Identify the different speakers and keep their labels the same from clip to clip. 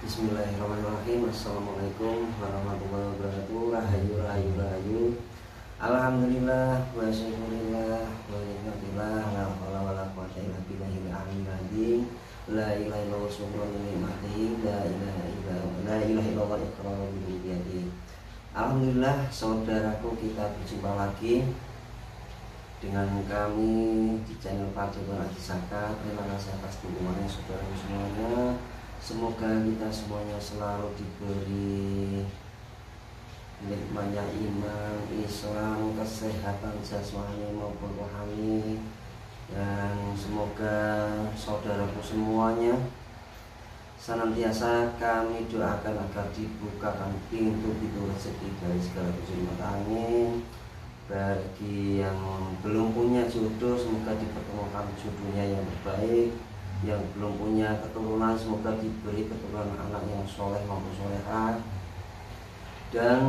Speaker 1: Bismillahirrahmanirrahim. Assalamualaikum warahmatullahi wabarakatuh. Rahayu rahayu rahayu. Alhamdulillah wa syukurillah wa nikmatillah la haula wala quwwata illa billahil aliyyil azim. La ilaha illallah subhanahu nikmatihi la ilaha illallah iqraru bi. Alhamdulillah saudaraku, kita berjumpa lagi dengan kami di channel Paduan Aji Zakat. Terima kasih atas dukungannya saudaraku semuanya. Semoga kita semuanya selalu diberi nikmatnya iman, Islam, kesehatan jasmani maupun rohani, dan semoga saudaraku semuanya senantiasa kami doakan agar dibukakan pintu-pintu rezeki dari segala penjuru mata angin. Bagi yang belum punya jodoh, semoga dipertemukan jodohnya yang terbaik. Yang belum punya keturunan, semoga diberi keturunan anak yang soleh maupun solehah. Dan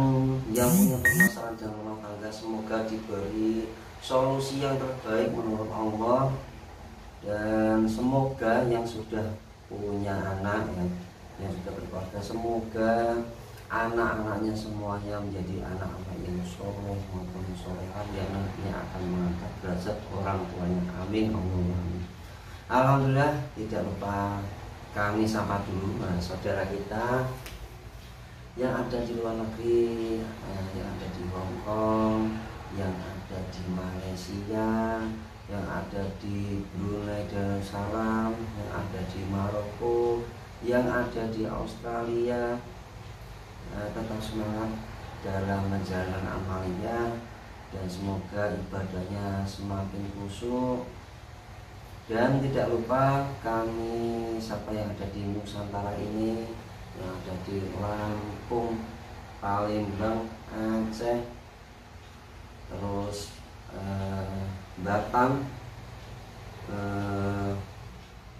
Speaker 1: yang punya permasalahan dalam rumah tangga, semoga diberi solusi yang terbaik menurut Allah. Dan semoga yang sudah punya anak, yang sudah berkeluarga, semoga anak-anaknya semuanya menjadi anak-anak yang soleh maupun solehah, yang nantinya akan mengangkat derajat orang tuanya. Amin, Allahumma amin. Alhamdulillah, tidak lupa kami sapa dulu saudara kita yang ada di luar negeri, yang ada di Hong Kong, yang ada di Malaysia, yang ada di Brunei Darussalam, yang ada di Maroko, yang ada di Australia. Tetap semangat dalam menjalankan amalnya, dan semoga ibadahnya semakin khusyuk. Dan tidak lupa kami siapa yang ada di Nusantara ini, yang ada di Lampung, Palembang, Aceh, terus Batam,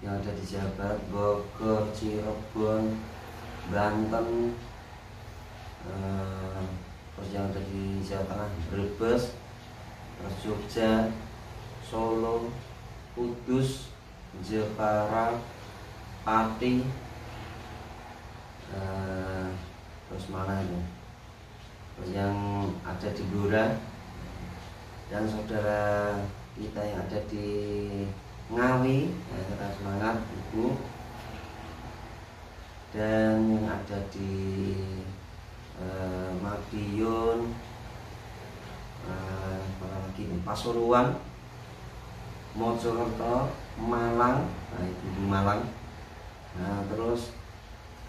Speaker 1: yang ada di Jawa Barat, Bogor, Cirebon, Banten, terus yang ada di Jawa Tengah, Brebes, terus Jogja, Solo, Kudus, Jepara, Pati, terus mana itu, terus yang ada di Blora, dan saudara kita yang ada di Ngawi, tetap semangat Ibu, dan yang ada di Madiun, Pasuruan, Mojokerto, Malang, itu di Malang, terus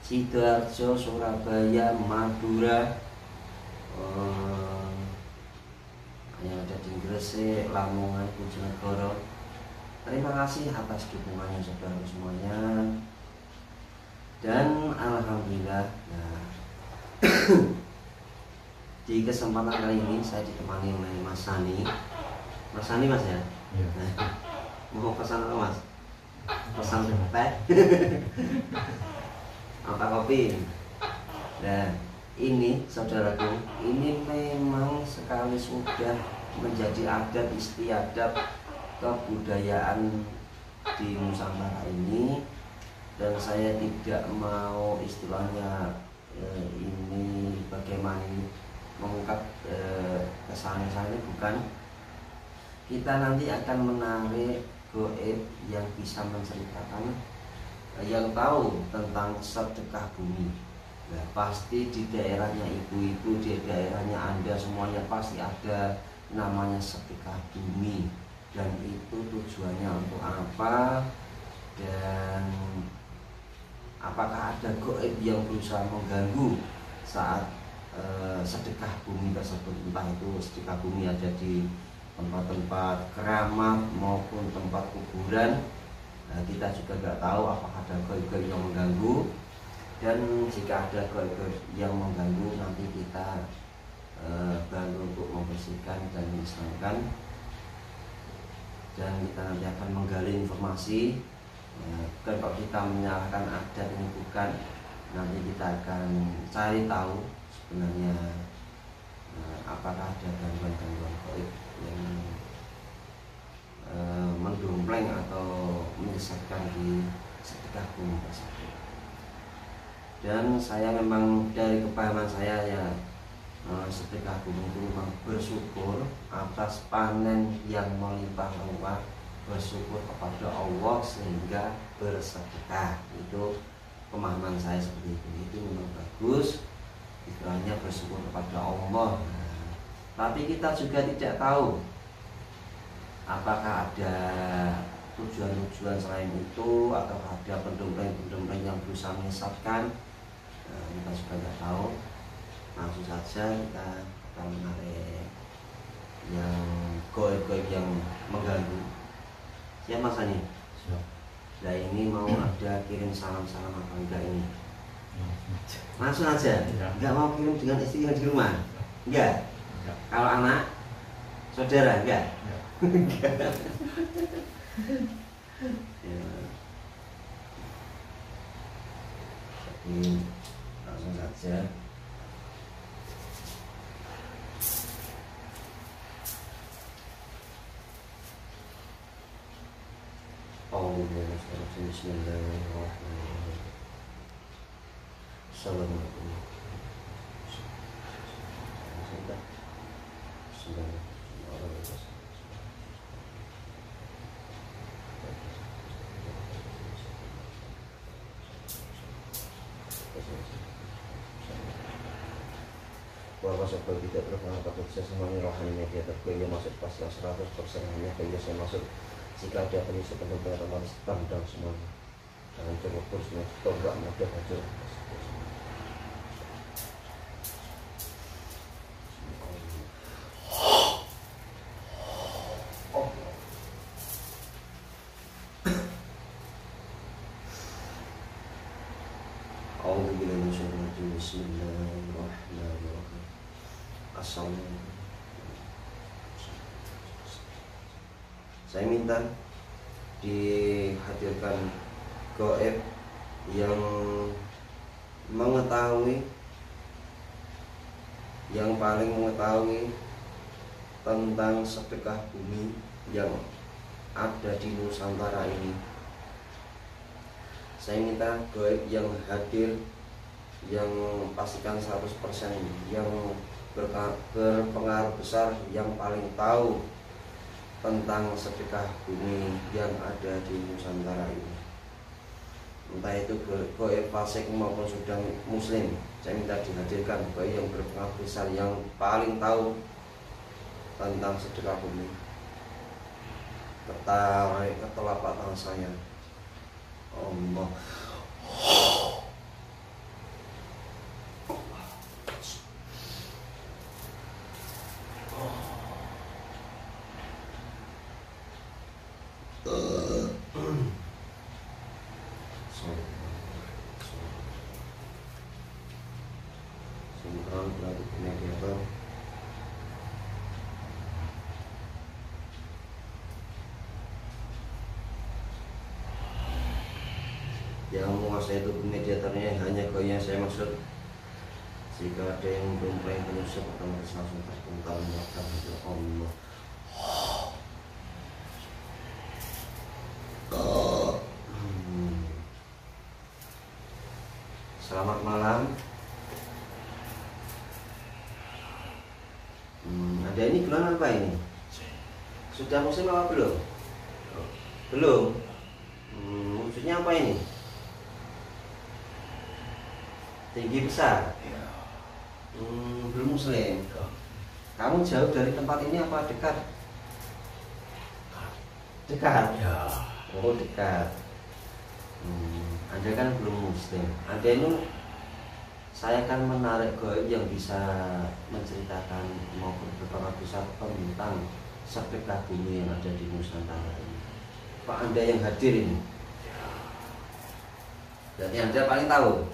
Speaker 1: Sidoarjo, Surabaya, Madura, yang ada di Gresik, Lamongan, Bojonegoro. Terima kasih atas dukungannya saudara semuanya. Dan alhamdulillah, di kesempatan kali ini saya ditemani oleh Mas Sani. Mas Sani, Mas ya?
Speaker 2: Iya.
Speaker 1: Mau pesan apa, Mas? Pesan teh? Apa kopi? Nah, ini saudaraku, ini memang sekali sudah menjadi adat istiadat kebudayaan di Nusantara ini, dan saya tidak mau istilahnya ini bagaimana mengungkap kesalahan-kesalahan ini, bukan. Kita nanti akan menarik goib yang bisa menceritakan, yang tahu tentang sedekah bumi. Nah, pasti di daerahnya ibu-ibu, di daerahnya Anda semuanya pasti ada namanya sedekah bumi. Dan itu tujuannya untuk apa, dan apakah ada goib yang berusaha mengganggu saat sedekah bumi tersebut. Entah itu sedekah bumi ada di tempat-tempat keramat maupun tempat kuburan. Kita juga nggak tahu apakah ada goib-goib yang mengganggu, dan jika ada goib-goib yang mengganggu, nanti kita bantu untuk membersihkan dan mengislamkan, dan kita nanti akan menggali informasi. Bukan kalau kita menyalahkan adat ini, bukan, nanti kita akan cari tahu sebenarnya apakah ada gangguan-gangguan goib yang mendompleng atau menyesatkan di sedekah bumi tersebut. Dan saya memang dari kepahaman saya ya, sedekah bumi itu memang bersyukur atas panen yang melimpah-limpah, bersyukur kepada Allah sehingga bersedekah. Itu pemahaman saya seperti itu memang bagus, istilahnya bersyukur kepada Allah. Tapi kita juga tidak tahu apakah ada tujuan-tujuan selain itu atau ada pendompleng-pendompleng yang berusaha menyesatkan. Kita juga tidak tahu. Langsung saja kita akan menarik yang goib-goib yang mengganggu. Siap Mas Ani? Siap. Nah ini mau ada kirim salam-salam apa enggak ini? Langsung aja? Enggak mau kirim dengan istri yang di rumah? Enggak? Kalau anak? Saudara? Enggak? Enggak. Ya. Jadi langsung saja. Bismillahirrahmanirrahim. Assalamualaikum. Bahwa sebab tidak terkenal takut saya semuanya rohaninya dia terpilih masuk pasti 100% hanya beliau saya masuk. Jika ada penyusup benar-benar otomatis pandang semuanya. Jangan coba terusnya tombak mudah hancur. Bismillahirrahmanirrahim. Assalamualaikum. Saya minta dihadirkan goib yang mengetahui, yang paling mengetahui tentang sedekah bumi yang ada di Nusantara ini. Saya minta goib yang hadir, yang pastikan 100%, yang berpengaruh besar, yang paling tahu tentang sedekah bumi yang ada di Nusantara ini. Entah itu goib fasik maupun sudah muslim, saya minta dihadirkan goib yang berpengaruh besar, yang paling tahu tentang sedekah bumi. Ketarik ke telapak tangan saya. Allah. Yang menguasai itu mediatornya hanya kau yang saya maksud. Jika ada yang belum pernah penyusup otomatis langsung terpental melakukan itu Allah. Selamat malam. Ada ini gelang apa ini? Sudah musim apa belum? Belum. Maksudnya apa ini? Tinggi besar. Belum muslim. Kamu jauh dari tempat ini apa dekat? Dekat. Ya. Oh dekat. Anda kan belum muslim. Anda ini saya akan menarik goib yang bisa menceritakan maupun berpengaruh besar tentang sedekah bumi yang ada di Nusantara ini. Pak Anda yang hadir ini. Jadi Anda paling tahu.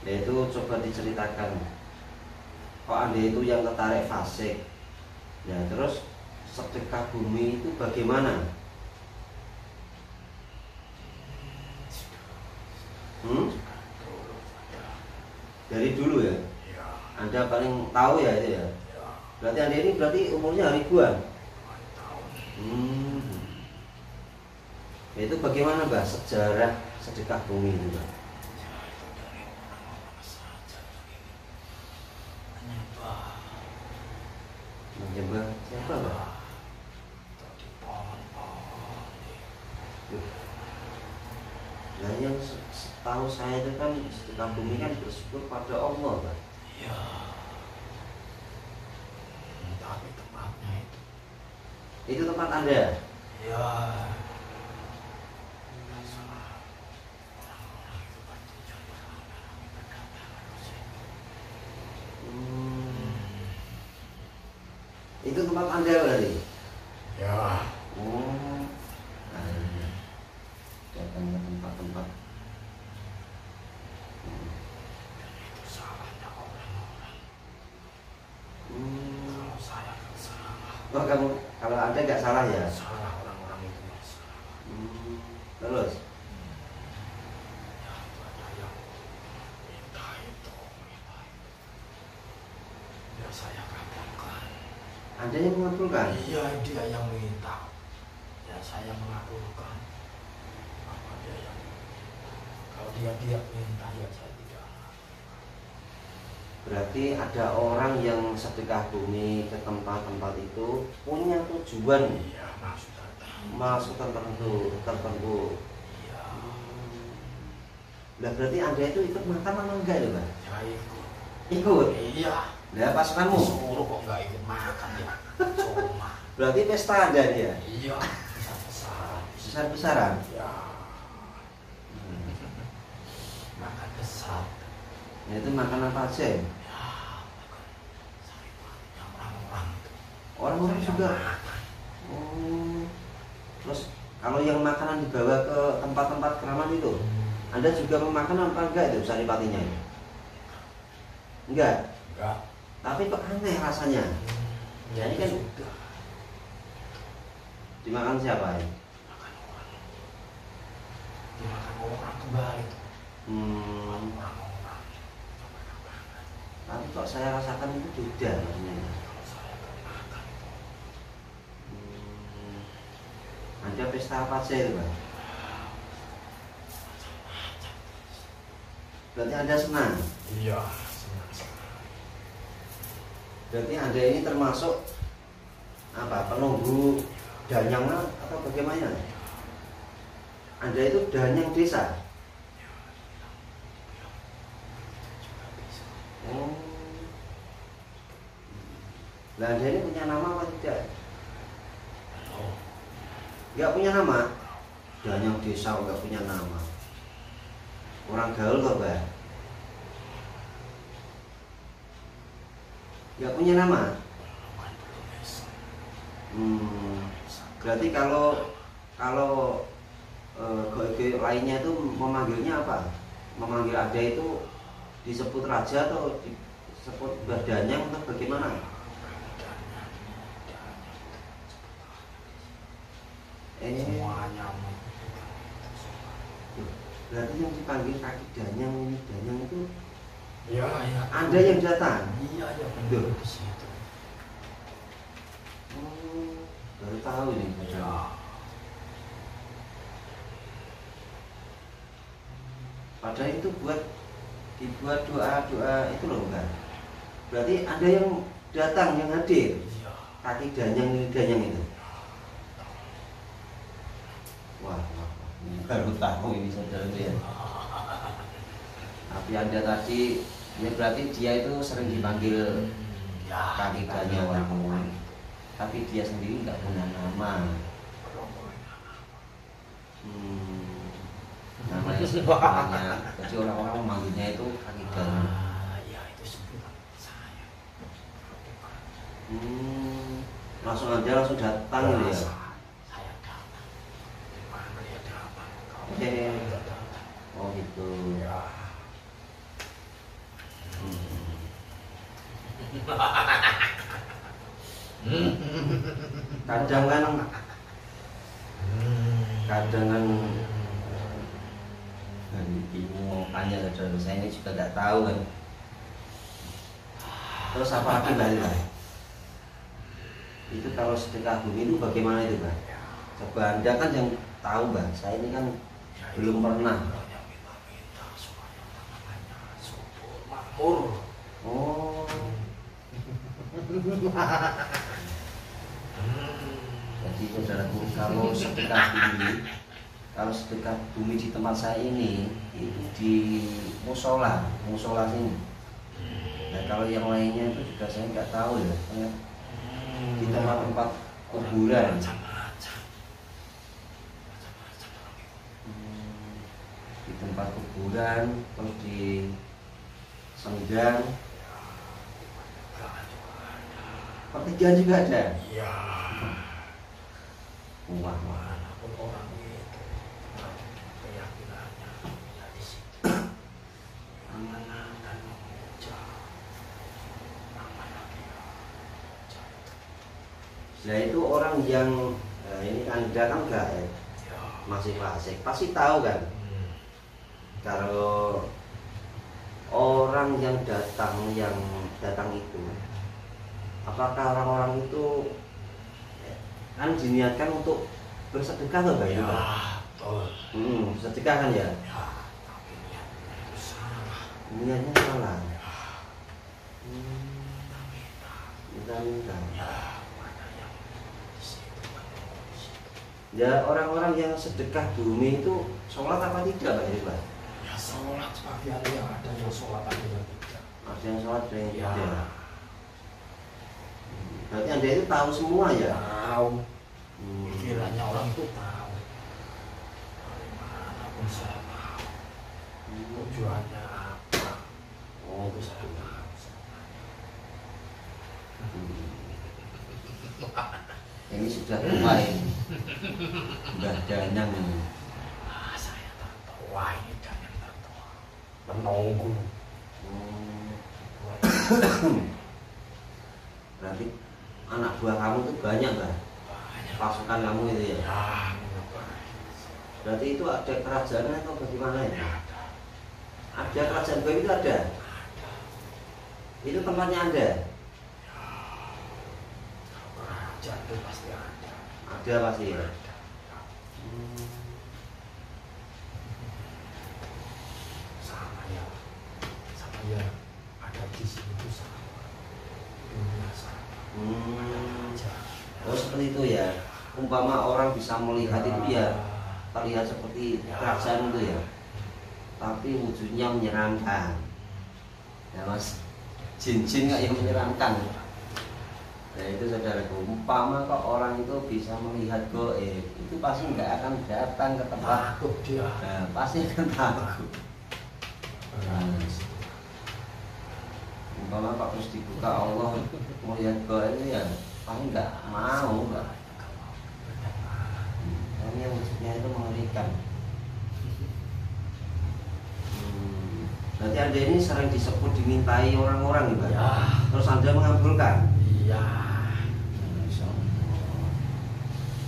Speaker 1: Itu coba diceritakan. Kok Anda itu yang tertarik fasik. Ya terus sedekah bumi itu bagaimana? Dari dulu ya? Anda paling tahu ya itu ya? Berarti Anda ini berarti umurnya ribuan. Itu bagaimana Mbak sejarah sedekah bumi itu Mbak? Menyembah siapa Mbak? Nah yang setahu saya itu kan sedekah bumi kan bersyukur pada Allah Mbak.
Speaker 2: Iya. Tapi tempatnya itu.
Speaker 1: Itu tempat Anda?
Speaker 2: Iya.
Speaker 1: Itu tempat Anda berarti?
Speaker 2: Ya.
Speaker 1: Oh, datang ke tempat-tempat.
Speaker 2: Itu salahnya orang-orang. Kalau saya kan salah.
Speaker 1: Oh, kalau Anda nggak salah ya?
Speaker 2: Salah orang-orang itu nggak salah.
Speaker 1: Terus?
Speaker 2: Ya itu ada yang minta itu. Ya saya kabulkan.
Speaker 1: Anda yang mengabulkan?
Speaker 2: Iya, dia yang minta. Ya saya mengabulkan. Apa dia yang? Kalau dia minta ya saya tidak.
Speaker 1: Berarti ada orang yang sedekah bumi ke tempat-tempat itu punya tujuan,
Speaker 2: Iya,
Speaker 1: maksud tertentu.
Speaker 2: Iya.
Speaker 1: Nah berarti Anda itu ikut makan apa enggak ya Pak?
Speaker 2: Ya ikut.
Speaker 1: Ikut?
Speaker 2: Iya.
Speaker 1: Nah pasukanmu?
Speaker 2: Suruh kok nggak ikut makan ya? Cuma.
Speaker 1: Berarti pesta Anda dia?
Speaker 2: Iya. Besar-besaran.
Speaker 1: Besar-besaran?
Speaker 2: Ya. Makan besar.
Speaker 1: Ya, itu makan apa aja ya?
Speaker 2: Ya, makan saripan yang orang-orang.
Speaker 1: Orang-orang
Speaker 2: Saya
Speaker 1: juga?
Speaker 2: makan.
Speaker 1: Oh. Terus kalau yang makanan dibawa ke tempat-tempat keramat itu, Anda juga memakan apa enggak itu saripatinya? Enggak?
Speaker 2: Enggak.
Speaker 1: Tapi kok aneh rasanya?
Speaker 2: Ya
Speaker 1: Ini kan
Speaker 2: sudah.
Speaker 1: dimakan siapa ya?
Speaker 2: Makan orang. Dimakan orang kembali. Orang-orang.
Speaker 1: Tapi kok saya rasakan itu beda rasanya.
Speaker 2: Kalau saya kan makan itu.
Speaker 1: Anda pesta apa aja itu Pak? Berarti Anda senang?
Speaker 2: Iya, senang.
Speaker 1: Berarti Anda ini termasuk apa? Penunggu danyang atau bagaimana? Anda itu danyang desa? Oh. Nah, Anda ini punya nama apa tidak? Enggak punya nama? Danyang desa enggak punya nama. Orang gaul kok, Mbak? Enggak punya nama? Berarti kalau goe lainnya itu memanggilnya apa? Memanggil Anda itu disebut raja atau disebut Mbah Danyang atau bagaimana?
Speaker 2: Semuanya.
Speaker 1: Berarti yang dipanggil kaki Danyang ini Danyang itu
Speaker 2: Iya, ya.
Speaker 1: Anda yang datang?
Speaker 2: Iya, ya benar di situ.
Speaker 1: Oh, baru tahu ini.
Speaker 2: Ya.
Speaker 1: Padahal itu dibuat doa itu loh Mbak. Berarti Anda yang datang, yang hadir.
Speaker 2: Iya.
Speaker 1: Kaki Danyang itu. Wah, ini baru tahu ini saudara ya. Tapi Anda tadi, ya berarti dia itu sering dipanggil
Speaker 2: Ya,
Speaker 1: kaki Danyang. Tapi dia sendiri nggak punya nama. Namanya sebenarnya, jadi orang-orang memanggilnya itu kaki Danyang.
Speaker 2: Ya itu sebutan saya.
Speaker 1: Langsung aja langsung datang gitu ya.
Speaker 2: Saya datang. Dipanggil ya datang. Kalau
Speaker 1: Oke.
Speaker 2: tidak datang.
Speaker 1: Oh gitu.
Speaker 2: Ya.
Speaker 1: Kadang kan bingung tanya saudara saya ini juga nggak tahu kan. Terus apa lagi Mbak Lila? kalau sedekah bumi itu bagaimana itu Mbak?
Speaker 2: Ya.
Speaker 1: Coba Anda kan yang tahu Mbak, saya ini kan
Speaker 2: Ya,
Speaker 1: belum pernah.
Speaker 2: yang minta supaya namanya subur makmur.
Speaker 1: Oh. Jadi saudaraku, kalau sedekah bumi di tempat saya ini itu di musola sini. Nah kalau yang lainnya itu juga saya nggak tahu ya, saya di tempat-tempat kuburan. Di tempat kuburan, terus di senggang, pertigaan juga ada.
Speaker 2: Iya.
Speaker 1: Wah,
Speaker 2: Manapun orang itu keyakinannya ya di situ. Amanah dan memuja namanya dia.
Speaker 1: ya itu orang yang ini Anda kan enggak ya,
Speaker 2: Ya.
Speaker 1: masih fasik, pasti tahu kan kalau orang yang datang itu, apakah orang-orang itu kan diniatkan untuk bersedekah atau enggak itu
Speaker 2: Ya,
Speaker 1: Pak?
Speaker 2: betul.
Speaker 1: Sedekah kan ya?
Speaker 2: Ya, tapi niatnya itu salah.
Speaker 1: Niatnya salah. Minta.
Speaker 2: Ya, mana yang di situ, mana yang di situ.
Speaker 1: Ya orang-orang yang sedekah bumi itu sholat apa tidak Pak ini Pak?
Speaker 2: Ya, sholat sebagian yang ada yang sholat ada yang tidak.
Speaker 1: Ada yang sholat ada yang
Speaker 2: Ya,
Speaker 1: tidak. Berarti Anda itu tahu semua ya?
Speaker 2: tahu. Pikirannya orang itu tahu. Dari mana pun saya tahu. Tujuannya apa?
Speaker 1: Oh,
Speaker 2: Itu saya tahu.
Speaker 1: Ini sudah tua ini. Sudah danang ini.
Speaker 2: Ah, saya tak tahu. Wah, ini jangan tak tahu. Menunggu.
Speaker 1: Berarti anak buah kamu itu banyak Mbak?
Speaker 2: Banyak.
Speaker 1: Pasukan kamu itu ya?
Speaker 2: Ya, menyebar.
Speaker 1: Berarti itu ada kerajaan atau bagaimana ya?
Speaker 2: Ya,
Speaker 1: Ada kerajaan baru itu ada?
Speaker 2: ada.
Speaker 1: Itu tempatnya ada?
Speaker 2: Kerajaan itu pasti ada.
Speaker 1: Ada pasti ya?
Speaker 2: Sama ya ada di sini itu sama. Dunia sama. Aja.
Speaker 1: Oh seperti itu ya? Umpama orang bisa melihat itu ya terlihat seperti kerajaan itu ya, tapi wujudnya menyeramkan ya Mas, jin-jin nggak yang menyeramkan. Nah itu saudaraku, umpama kok orang itu bisa melihat goib, itu pasti nggak akan datang ke tempat.
Speaker 2: Takut dia.
Speaker 1: Nah, pasti akan takut. Umpama kok terus dibuka Allah melihat goib itu ya pasti nggak mau Mbak. Ini yang wujudnya itu mengerikan. Berarti Anda ini sering disebut dimintai orang-orang Mbak?
Speaker 2: Ya.
Speaker 1: Terus Anda mengabulkan?
Speaker 2: Iya.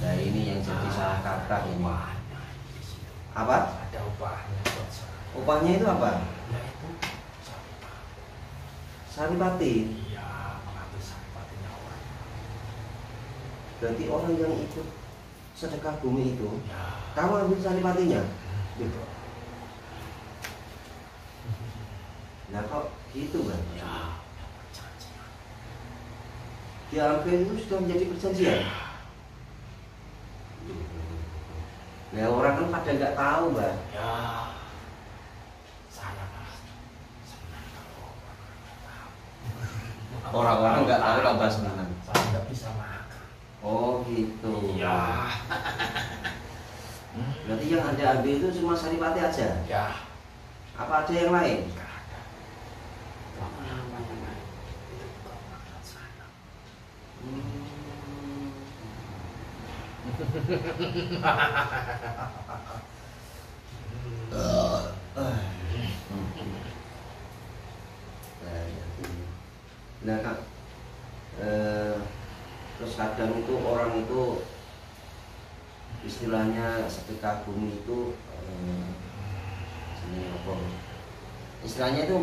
Speaker 1: Nah ini yang jadi salah kaprah ini.
Speaker 2: Upahnya di situ.
Speaker 1: Apa?
Speaker 2: Ada upahnya buat saya.
Speaker 1: Upahnya itu apa?
Speaker 2: Ya itu saripati.
Speaker 1: Saripati.
Speaker 2: Iya, mengambil saripatinya orang.
Speaker 1: Berarti orang yang ikut sedekah bumi itu,
Speaker 2: Ya.
Speaker 1: kamu ambil saripatinya?
Speaker 2: Gitu.
Speaker 1: Nah kok gitu Mbak?
Speaker 2: Ya, udah perjanjian.
Speaker 1: Diambil itu sudah menjadi perjanjian? Nah orang kan pada nggak tahu Mbak.
Speaker 2: Ya, saya malah senang kalau
Speaker 1: Orang-orang nggak tahu tambah senang.
Speaker 2: Saya nggak bisa makan.
Speaker 1: Oh gitu.
Speaker 2: Iya.
Speaker 1: Berarti yang Anda ambil itu cuma saripati aja?
Speaker 2: Ya,
Speaker 1: Apa ada yang lain?
Speaker 2: nggak ada. Lama-lama yang lain itu bukan makan saya.
Speaker 1: Nah Kak, terus kadang itu orang itu istilahnya sedekah bumi itu istilahnya itu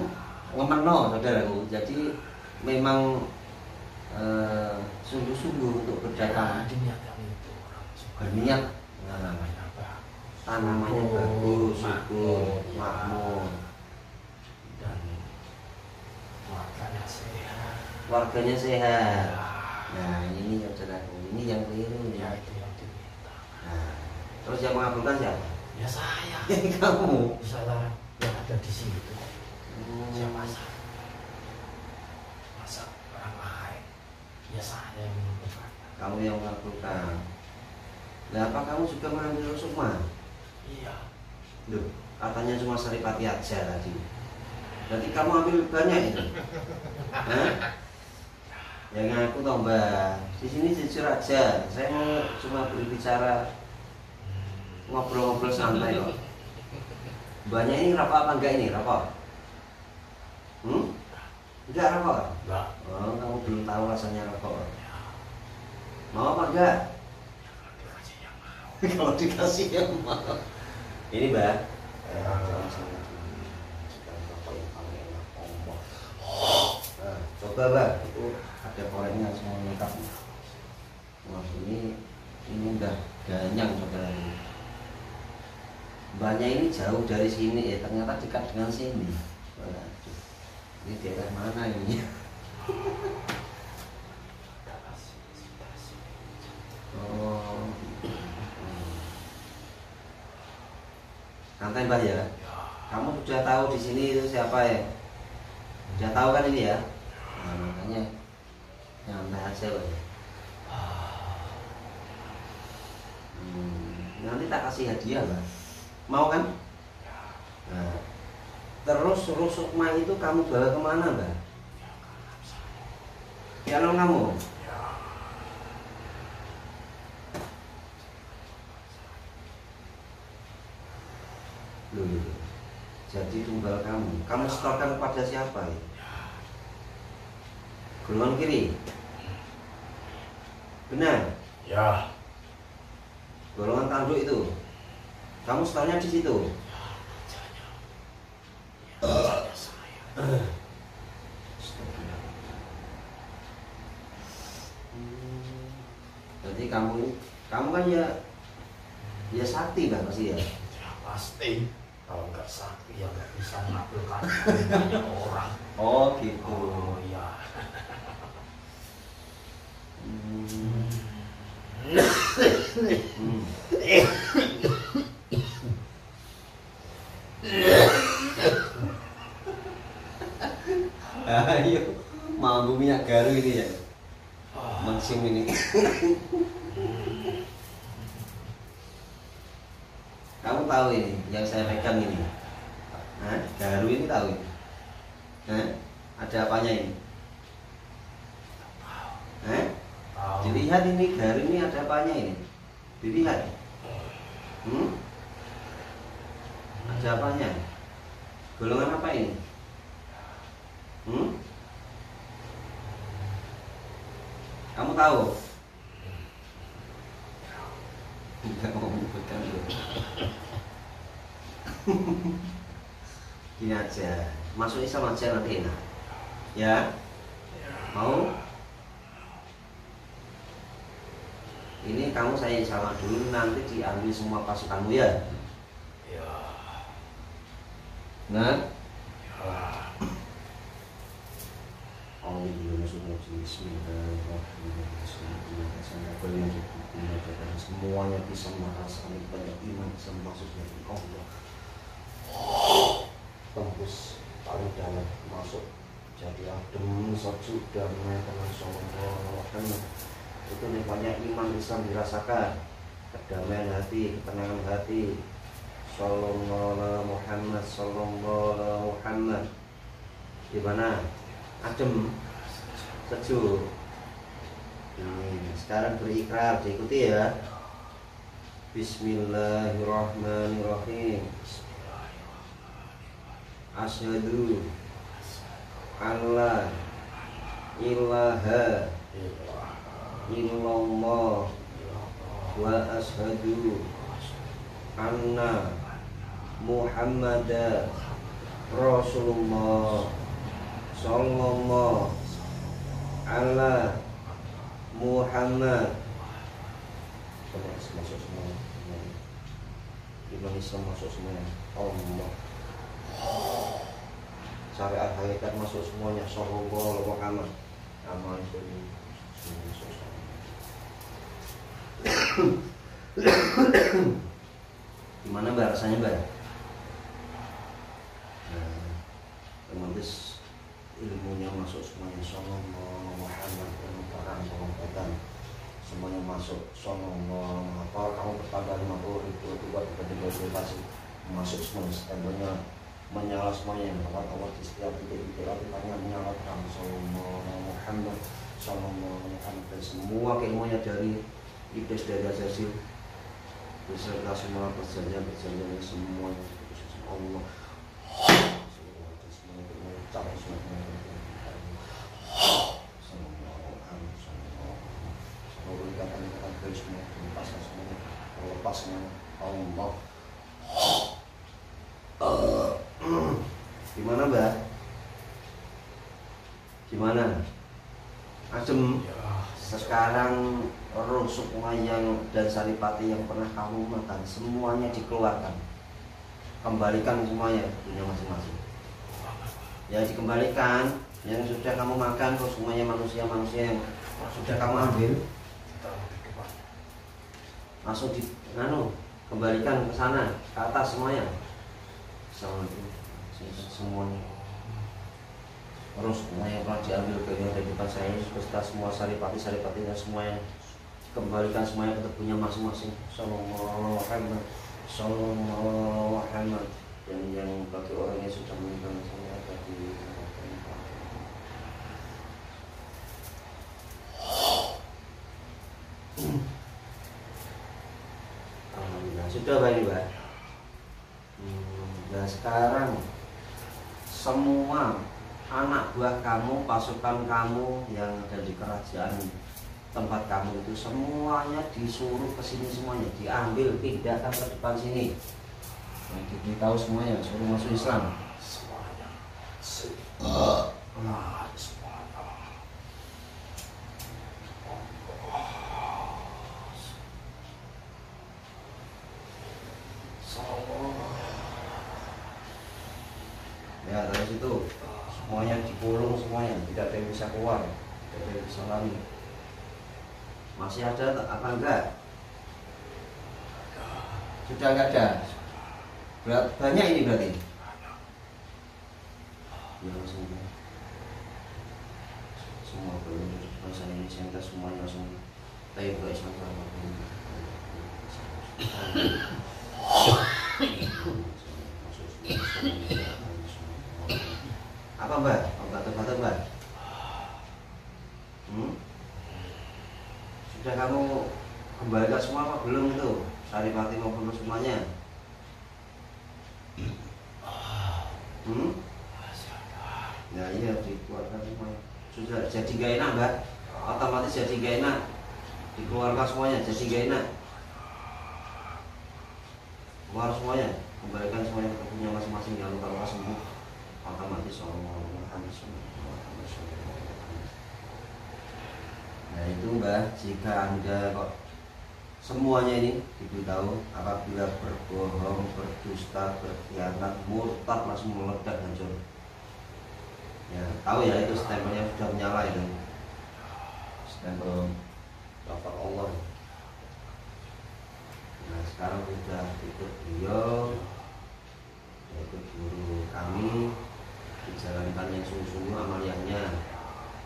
Speaker 1: ngemeno saudaraku. Jadi memang sungguh-sungguh untuk berdagang.
Speaker 2: Diniatkan itu orang
Speaker 1: Berniat.
Speaker 2: namanya apa?
Speaker 1: Tanamannya bagus, subur, makmur,
Speaker 2: dan warganya sehat.
Speaker 1: warganya sehat.
Speaker 2: Ya,
Speaker 1: Nah ini yang saudaraku, ini yang keliru
Speaker 2: ya
Speaker 1: ya.
Speaker 2: itu yang diminta.
Speaker 1: Nah, terus yang mengabulkan siapa?
Speaker 2: Ya saya.
Speaker 1: Kamu.
Speaker 2: Saya yang ada di situ. Siapa
Speaker 1: Hmm.
Speaker 2: saya? Masa orang lain? Ya saya yang menentukan.
Speaker 1: Kamu yang mengabulkan. Nah, apa kamu juga mengambil sukma?
Speaker 2: Iya.
Speaker 1: Loh, katanya cuma Saripati aja tadi. Berarti kamu ambil banyak itu? Hah? Ya ngaku toh mbak. Di sini jujur aja. Saya mau cuma berbicara ngobrol-ngobrol santai kok. Mbaknya ini rokok apa enggak ini rokok? Enggak rokok?
Speaker 2: Enggak.
Speaker 1: Oh, kamu belum tahu rasanya rokok.
Speaker 2: Ya.
Speaker 1: Mau apa enggak?
Speaker 2: Dikasih yang mau.
Speaker 1: Kalau dikasih yang mau. Ini mbak. Nah, coba mbak, itu ada koreknya semua lengkap. Wah ini udah ganyang saudara ini. Mbaknya ini jauh dari sini ya, ternyata dekat dengan sini. Waduh, ini daerah mana ini? Oh, santai mbak ya. Kamu sudah tahu di sini itu siapa ya? Sudah tahu kan ini ya? Nah, makanya nyantai aja mbak ya. Nanti tak kasih hadiah mbak. Mau kan? Nah, terus rusukma itu kamu bawa kemana mbak? Piano kamu? Loh, jadi tumbal kamu setorkan kepada siapa ya? Golongan kiri? Benar?
Speaker 2: Ya.
Speaker 1: Golongan tanduk itu? Kamu setornya di situ? Berarti kamu kan ya sakti kan pasti ya?
Speaker 2: Ya pasti. Kalau nggak sakti ya nggak bisa mengabulkan banyak orang.
Speaker 1: Oh gitu.
Speaker 2: Oh iya.
Speaker 1: Ayo, mampu minyak garu ini ya, maksim ini. Kamu tahu ini yang saya pegang ini? Hah? Garu ini tahu ini? Hah? Ada apanya ini? Hah? Dilihat ini garu ini ada apanya ini? Dilihat. Ada apanya? Golongan apa ini? Kamu tahu? Tidak mau menyebutkan dulu. Gini aja, masuk Islam aja nanti enak. Ya? Mau? Ini kamu saya sama dulu, nanti diambil semua pasukanmu ya?
Speaker 2: Ya.
Speaker 1: Nah?
Speaker 2: Ya.
Speaker 1: Semuanya bisa merasakan banyak iman, bisa maksudnya Allah. Tembus paling dalam, masuk jadi adem, sejuk, damai, tenang, sallallahu. Itu nih banyak iman Islam dirasakan, kedamaian hati, ketenangan hati. Sallallahu Muhammad, sallallahu Muhammad. Gimana? Adem, sejuk. Sekarang berikrar, diikuti ya. Bismillahirrahmanirrahim. Asyhadu alla ilaha illallah wa asyhadu anna Muhammadar Rasulullah sallallahu ala Muhammad. Masuk semua. Indonesia masuk semuanya. Allah. Syariat hakikat masuk semuanya. Sallallahu alaihi Muhammad. Amal itu masuk semua. Gimana Mbak rasanya Mbak? Nah, otomatis ilmunya masuk semuanya. Sallallahu Muhammad dan semuanya masuk. Sallallahu apa kamu bertambah 50.000 itu buat tiba-tiba masuk semuanya. Stempelnya menyala semuanya. Allah di setiap titik-titik lapisannya menyala terang. Sallallahu Muhammad. Sallallahu Muhammad. Dan semua keilmuannya dari iblis dari asasi beserta semua perjanjian semuanya Allah. Gimana Mbak? Gimana? Adem sekarang. Roh semua yang dan saripati yang pernah kamu makan semuanya dikeluarkan, kembalikan semuanya punya masing-masing. Ya dikembalikan yang sudah kamu makan, terus semuanya manusia-manusia yang sudah kamu ambil langsung kembalikan ke sana, ke atas semuanya. Semuanya terus semuanya pernah diambil ke depan saya beserta semua saripati-saripatinya semuanya kembalikan semuanya ke punya masing-masing. Sallallahu Muhammad. Sallallahu Muhammad. Yang bagi orang yang sudah meninggal semuanya tadi. Alhamdulillah sudah baik Mbak. Nah sekarang semua anak buah kamu, pasukan kamu yang ada di kerajaan tempat kamu itu semuanya disuruh ke sini semuanya, diambil pindahkan ke depan sini. Nah, diberitahu semuanya suruh masuk Islam. Semuanya. Ya dari situ semuanya dikulung semuanya, tidak ada yang bisa keluar, tidak ada yang bisa lari. Masih ada apa enggak? Sudah enggak ada. Banyak ini berarti. Ya langsung semua belum bahasa Indonesia kita semuanya langsung tahu bahasa apa Mbak? Obat-obatan Mbak? Sudah kamu kembalikan semua apa belum itu? Saripati maupun semuanya? Ya iya dikeluarkan semua. Sudah jadi gak enak Mbak? Otomatis jadi gak enak. Dikeluarkan semuanya jadi gak enak. Keluar semuanya, kembalikan semuanya ke punya masing-masing. Jangan lupa sembuh. Otomatis Allah. Nah itu Mbak, jika Anda kok semuanya ini diberitahu, apabila berbohong, berdusta, berkhianat, murtad langsung meledak hancur. Ya tahu ya itu stempelnya sudah menyala itu, stempel lafaz Allah. Nah sekarang sudah ikut beliau, ikut guru kami, dijalankan yang sungguh-sungguh amaliyahnya.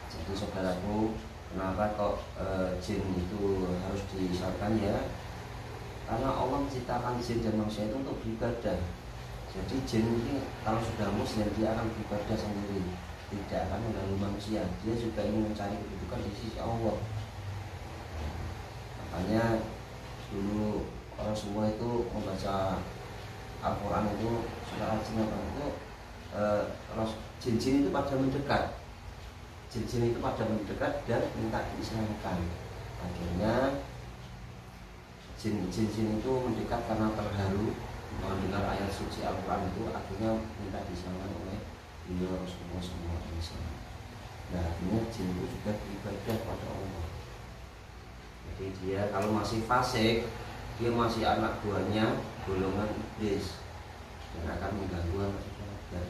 Speaker 1: Jadi saudaraku, kenapa kok jin itu harus disyaratkan ya? Karena Allah menciptakan jin dan manusia itu untuk beribadah. Jadi jin ini kalau sudah muslim dia akan beribadah sendiri, tidak akan mengganggu manusia. Dia juga ingin mencari kedudukan di sisi Allah. Makanya dulu orang semua itu membaca Al-Quran itu sudah rajin apa itu jin-jin itu pada mendekat. Jin-jin itu pada mendekat dan minta diislamkan. Akhirnya jin-jin itu mendekat karena terharu mendengar ayat suci Al-Quran itu, akhirnya minta diselamatkan oleh beliau Rasulullah SAW. Nah akhirnya jin itu juga beribadah pada Allah. Jadi dia kalau masih fasik, dia masih anak buahnya golongan iblis dan akan mengganggu anak ibadah.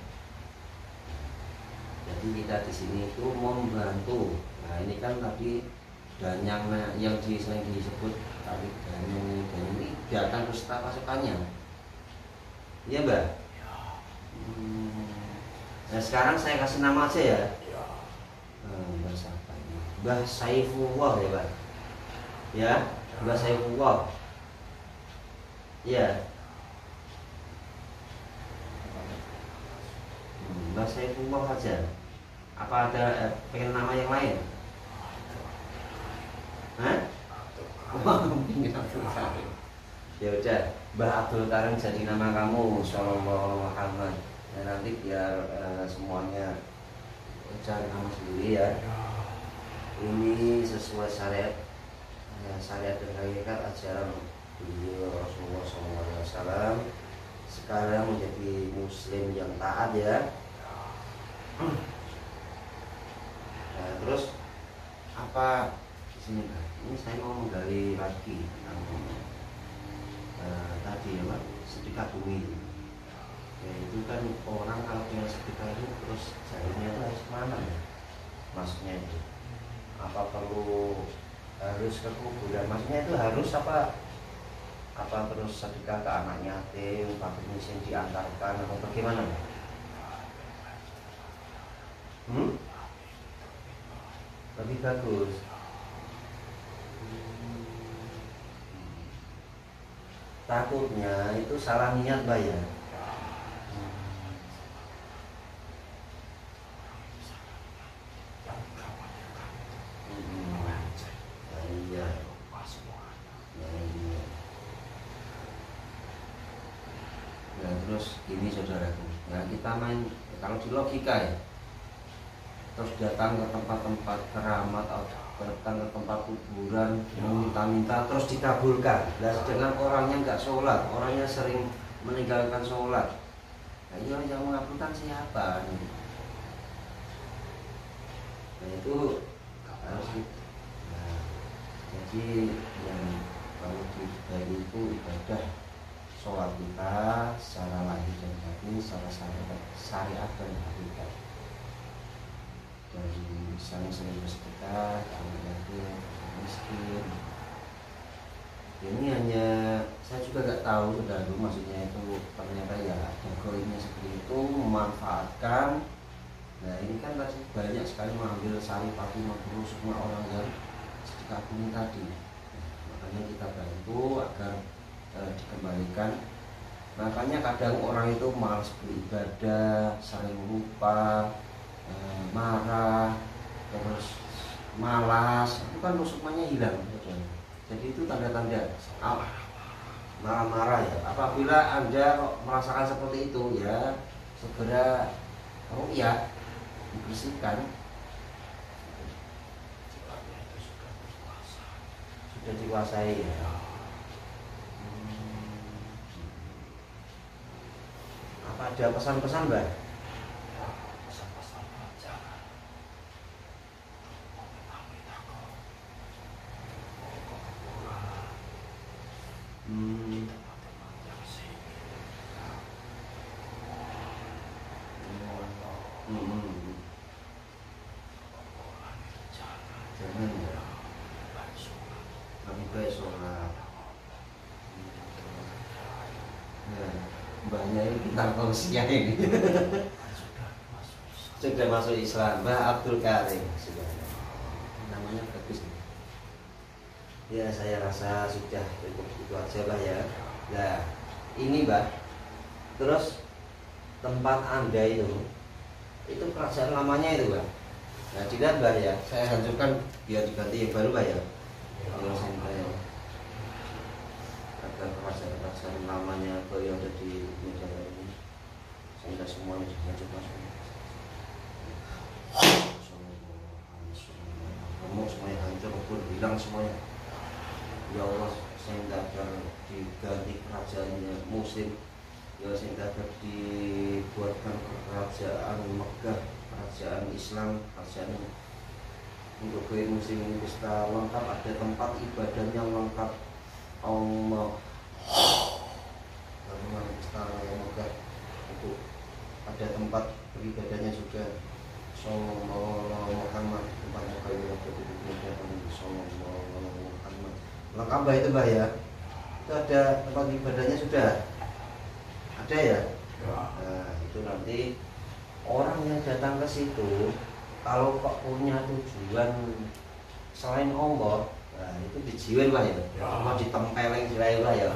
Speaker 1: Jadi kita di sini itu membantu. Nah ini kan tadi danyang yang sering disebut tadi danyang ini tidak akan beserta pasukannya. Iya Mbak. Nah sekarang saya kasih nama aja ya. Mbak siapa ini? Mbah Saifullah ya Mbak. Ya, Mbah Saifullah. Iya. Mbah Saifullah aja. Apa ada pengen nama yang lain? Hah? Ya udah, Mbah Abdul Karim jadi nama kamu, Sallallahu Muhammad. Dan nanti biar semuanya cari nama sendiri ya. Ini sesuai syariat, syariat dan hakikat ajaran beliau Rasulullah SAW. Sekarang menjadi muslim yang taat ya. Nah, terus apa di sini Pak? Ini saya mau menggali lagi tentang tadi ya Pak, sedekah bumi. Ya itu kan orang kalau punya sedekah itu terus jarinya itu harus mana ya? Maksudnya itu apa perlu harus ke kuburan? Maksudnya itu harus apa terus sedekah ke anak yatim, fakir miskin diantarkan atau bagaimana? Lebih bagus. Takutnya itu salah niat Mbak ya. Nah terus ini saudaraku, nah kita main kalau di logika ya, terus datang ke tempat-tempat keramat atau datang ke tempat kuburan meminta-minta terus dikabulkan. Nah sedangkan orangnya nggak sholat, orangnya sering meninggalkan sholat, nah yang mengabulkan siapa nih? Nah itu harus nah, jadi yang kalau dari itu ibadah sholat kita secara lahir dan batin, secara syariat dan hakikat. Dari saling bersedekah, anak yatim, miskin. Ini hanya saya juga nggak tahu sudah dulu maksudnya itu ternyata ya algoritma seperti itu memanfaatkan. Nah ini kan tadi banyak sekali mengambil sari pati makhluk semua orang yang sedekah bumi tadi. Makanya kita bantu agar dikembalikan. Makanya kadang orang itu malas beribadah, sering lupa, marah, terus malas, itu kan sukmanya hilang. Jadi itu tanda-tanda marah-marah ya. Apabila Anda merasakan seperti itu ya segera ruqyah, dibersihkan. Sudah dikuasai ya. Apa ada pesan-pesan Mbak? Jangan ya. Lebih baik sholat. Nah, mbahnya ini pintar tausiah ini. Sudah masuk Islam, Mbah Abdul Karim sudah. Namanya bagus nih. Ya saya rasa sudah cukup itu aja Mbah ya. Nah ini Mbah, terus tempat Anda itu kerajaan lamanya itu Mbah. Nah dilihat Mbah ya, saya hancurkan biar diganti yang baru Mbah ya. Kalau saya agar kerajaan lamanya apa yang ada di negara ini sehingga semuanya dihancurkan semua. Semuanya hancur, hilang semuanya. Ya Allah, sehingga agar diganti kerajaannya muslim, ya sehingga agar dibuatkan kerajaan Mekah, kerajaan Islam, kerajaan untuk gaya muslim ini pesta lengkap, ada tempat ibadahnya lengkap. Allah lalu pesta moga untuk ada tempat beribadahnya juga. Sallallahu Muhammad tempatnya kayak Sallallahu Muhammad lengkap bah itu bah ya. Itu ada tempat ibadahnya sudah ada ya. Nah itu nanti orang yang datang ke situ kalau kok punya tujuan selain Allah, nah itu dijiwen lah ya. Mau ditempeleng jirai lah ya.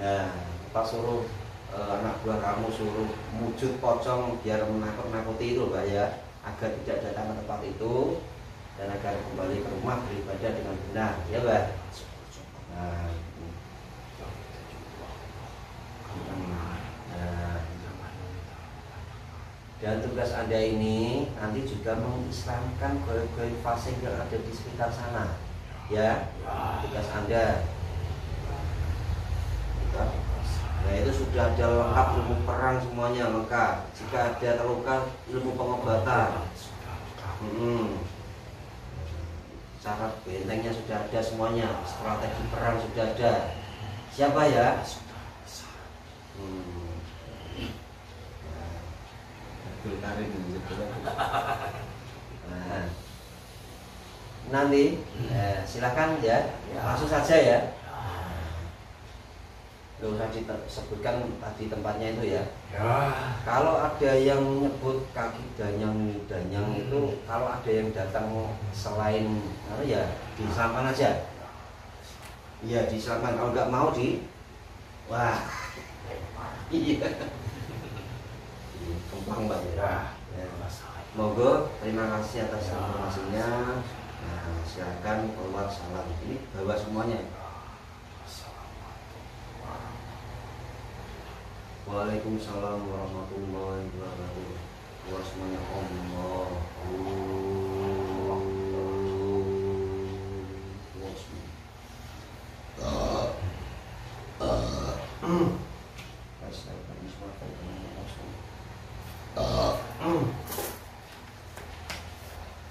Speaker 1: Nah, pas suruh anak buah kamu suruh wujud pocong biar menakut-nakuti itu Mbak ya, agar tidak datang ke tempat itu dan agar kembali ke rumah beribadah dengan benar, ya Mbak. Nah, dan tugas Anda ini nanti juga mengislamkan goib-goib fasik yang ada di sekitar sana. Ya, tugas Anda. Nah itu sudah ada lengkap ilmu perang semuanya lengkap. Jika ada terluka ilmu pengobatan. Cara bentengnya sudah ada semuanya. Strategi perang sudah ada. Siapa ya? Nah, nanti silakan ya, langsung saja ya. Gak usah disebutkan tadi tempatnya itu ya. Kalau ada yang nyebut kaki danyang itu, kalau ada yang datang selain apa ya, diselamatkan aja. Iya diselamatkan. Kalau nggak mau wah, iya. Kembang Mbak ya. Monggo, terima kasih atas informasinya. Nah, silakan keluar salam. Ini bawa semuanya. Waalaikumsalam warahmatullahi wabarakatuh. Keluar semuanya Allah.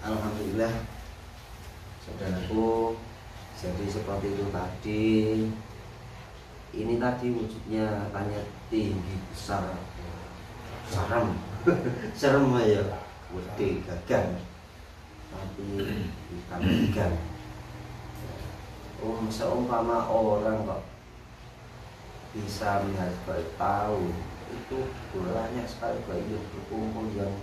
Speaker 1: Alhamdulillah saudaraku, jadi seperti itu tadi. Ini tadi wujudnya tanya tinggi besar, serem, serem ya, gede gagang, tapi bukan gagang. Seumpama orang kok bisa melihat baik tahu itu banyak sekali bayi yang berkumpul yang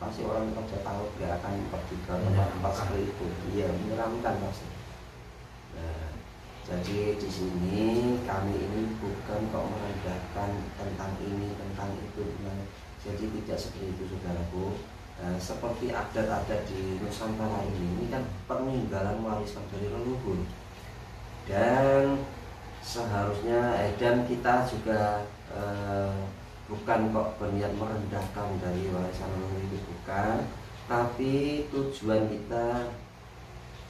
Speaker 1: pasti orang pada tahu gak akan pergi ke tempat seperti itu. Iya menyeramkan pasti. Nah, jadi di sini kami ini bukan kok merendahkan tentang ini tentang itu. Nah, jadi tidak seperti itu saudaraku. Nah, seperti adat-adat di Nusantara ini kan peninggalan warisan dari leluhur. Dan seharusnya dan kita juga bukan kok berniat merendahkan dari warisan leluhur itu, bukan, tapi tujuan kita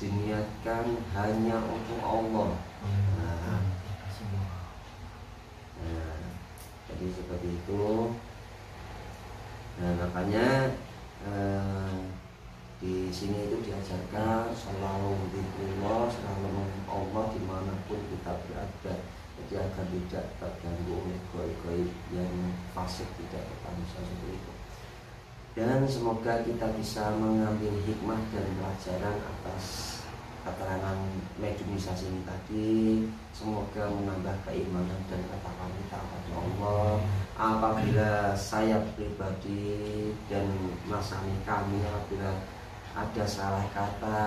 Speaker 1: diniatkan hanya untuk Allah. Nah, jadi seperti itu. Nah, makanya di sini itu diajarkan selalu zikrullah, selalu mengingat Allah dimanapun kita berada. Jadi agar tidak terganggu oleh goib-goib yang fasik, tidak bermanusia seperti itu. Dan semoga kita bisa mengambil hikmah dan pelajaran atas keterangan mediumisasi ini tadi. Semoga menambah keimanan dan ketakwaan kita kepada Allah. Apabila saya pribadi dan Mas Ani kami apabila ada salah kata,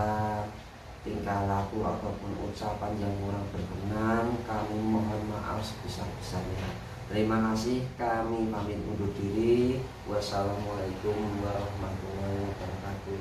Speaker 1: tingkah laku ataupun ucapan yang kurang berkenan, kami mohon maaf sebesar-besarnya. Terima kasih, kami pamit undur diri. Wassalamualaikum warahmatullahi wabarakatuh.